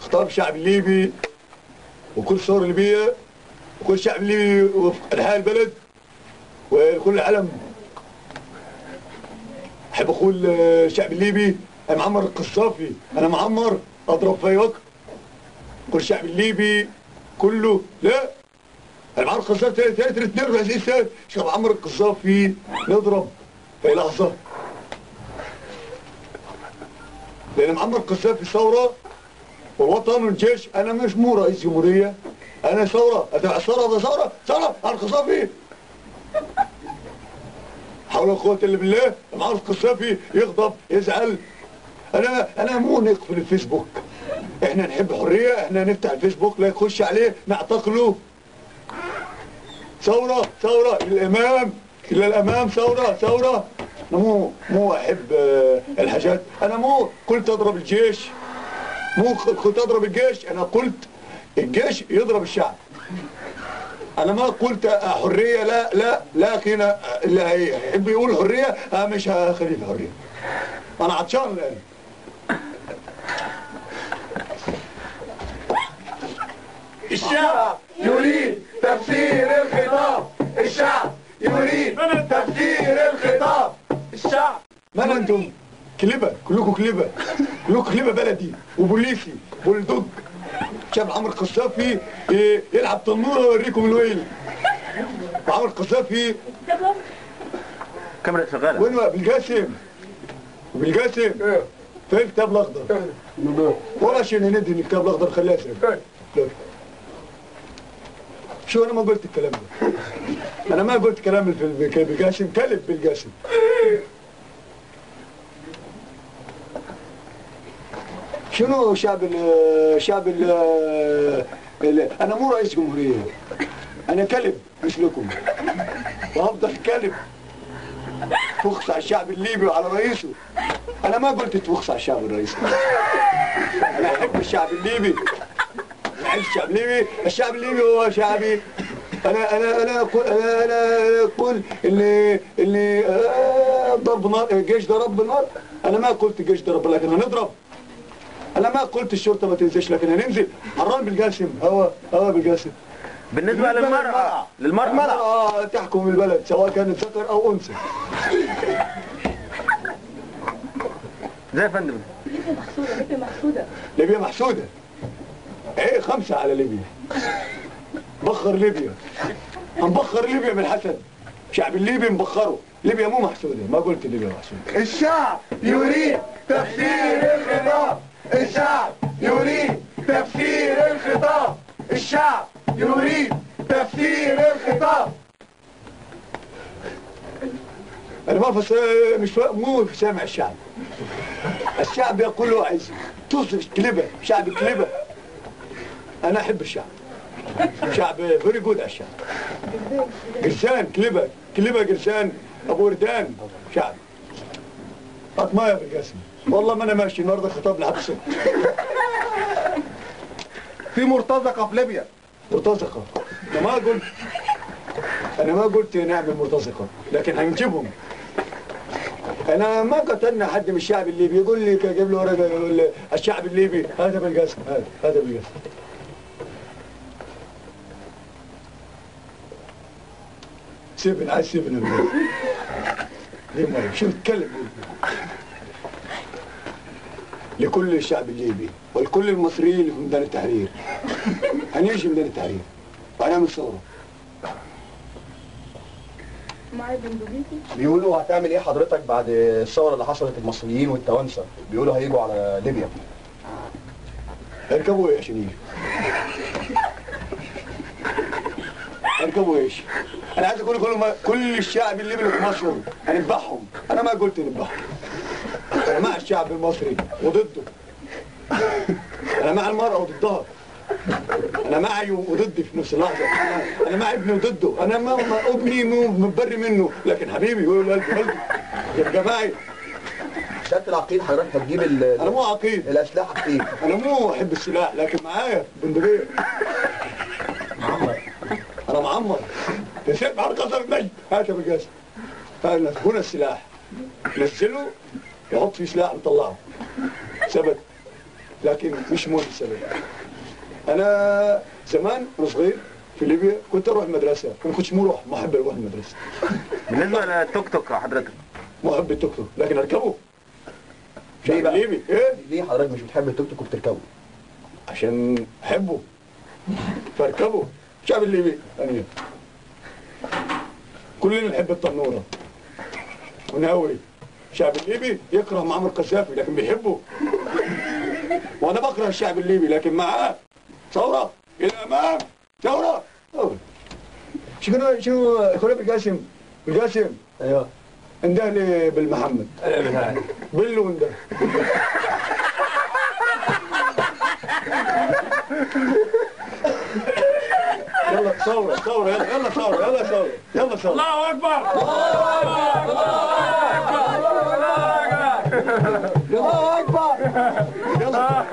خطاب الشعب الليبي وكل الثوره الليبيه وكل الشعب الليبي وفي انحاء البلد وكل العالم. احب اقول الشعب الليبي انا معمر القصافي، انا معمر اضرب في وقت. كل الشعب الليبي كله لا انا معمر القصافي 42 سنه شيخ معمر القصافي نضرب في لحظه. لان معمر القصافي ثوره والوطن والجيش. انا مش مو رئيس جمهوريه، انا ثوره اتبع الثوره. ثوره على القصافي. حول القوة الا بالله. معمر القصافي يغضب يزعل. انا مو نقفل الفيسبوك، احنا نحب الحريه، احنا نفتح الفيسبوك لا يخش عليه نعتقله. ثوره للامام الى الامام. ثوره. انا مو احب الحاجات. انا مو قلت اضرب الجيش، مو قلت اضرب الجيش، انا قلت الجيش يضرب الشعب. انا ما قلت حريه، لا لكن اللي هيحب يقول حريه مش هخليه في حريه. انا عطشان الان. الشعب يريد تفسير الخطاب. الشعب يريد تفسير الخطاب. الشعب. من انتم؟ كليبه، كلكم كليبه بلدي وبوليسي بولدوج. شاب عمرو القصافي يلعب تنوره ويوريكم الويل. عمرو القصافي كاميرا شغاله. وين بالقاسم فين الكتاب الاخضر؟ والله شيء ندي الكتاب الاخضر خليه يسرق. شو انا ما قلت الكلام ده. انا ما قلت كلام بالقاسم. كلب بالقاسم. شنو شعب انا مو رئيس جمهوريه، انا كلب مثلكم وهفضل كلب تفخص على الشعب الليبي وعلى رئيسه. انا ما قلت تفخص على الشعب الرئيسي. انا احب الشعب الليبي، الشعب الليبي هو شعبي. انا اقول اللي ضرب نار، جيش ضرب نار. انا ما قلت جيش ضرب لكن هنضرب. انا ما قلت الشرطه ما تنزلش لكن هننزل. حرام بالقاسم. هوا بالقاسم. بالنسبه للمرأة تحكم البلد سواء كانت ذكر او انثى. زي يا فندم. ليبيا محسوده. ايه 5 على ليبيا. بخر ليبيا. هنبخر ليبيا بالحسد. شعب الليبي مبخره. ليبيا مو محسوده، ما قلت ليبيا محسوده. الشعب يريد تفسير الخطاب. الشعب يريد تفسير الخطاب. الشعب يريد تفسير الخطاب. انا ما مو سامع الشعب. الشعب يقول له عايز توصف كليبه، شعب كليبه. انا احب الشعب. شعب فيري جود على الشعب. قرسان كليبه قرسان ابو وردان شعب. فاطمه بالقاسم. والله ما انا ماشي النهارده خطاب لحد الصبح. في مرتزقه في ليبيا. مرتزقه. انا ما قلت نعمل مرتزقه لكن هنجيبهم. انا ما قتلنا حد من الشعب الليبي. يقول لي جايب له ورقه يقول الشعب الليبي هذا بالقاسم. هذا بالقاسم. سيبن عايز سيبن ليه مرة شو تتكلم. لكل الشعب الليبي ولكل المصريين اللي في ميدان التحرير. هنيجي ميدان التحرير وهنعمل ثوره. بيقولوا هتعمل ايه حضرتك بعد الثوره اللي حصلت المصريين والتوانسه؟ بيقولوا هيجوا على ليبيا. هيركبوا ايه عشان يجوا؟ هيركبوا ايش؟ انا عايز اقول كل الشعب الليبي في مصر هنذبحهم. انا ما قلت نذبحهم. انا مع الشعب المصري وضده. انا مع المرأة وضدها. انا معي وضدي في نفس اللحظة. انا مع ابني وضده. انا ما ابني متبري منه لكن حبيبي يقول قلبي يبقى معي. سيادة العقيد حضرتك هتجيب انا مو عقيد. الاسلحه فين؟ انا مو احب السلاح لكن معايا بندقية. انا معمر. تسيب على قصر النجم. هات بالقاسم. هنا السلاح. نزله يحط فيه سلاح نطلعه. ثبت. لكن مش مهم السبب. انا زمان وانا صغير في ليبيا كنت اروح المدرسه، ما كنتش ما احب اروح المدرسه. بالنسبه للتوك توك حضرتك، ما احب التوك توك لكن اركبه. ليه شعب بقى؟ الليبي ايه؟ ليه حضرتك مش بتحب التوك توك وبتركبه؟ عشان احبه فاركبه. شعب الليبي يعني كلنا نحب التنوره ونهوي. الشعب الليبي يكره معمر قذافي لكن بيحبه، وانا بكره الشعب الليبي لكن معاه ثوره الى الامام. ثوره شنو اخويا بالقاسم؟ بالقاسم ايوه انده لي بالمحمد بلو انده. يلا ثوره ثوره يلا ثوره يلا ثوره يلا ثوره. الله اكبر. الله اكبر. يلا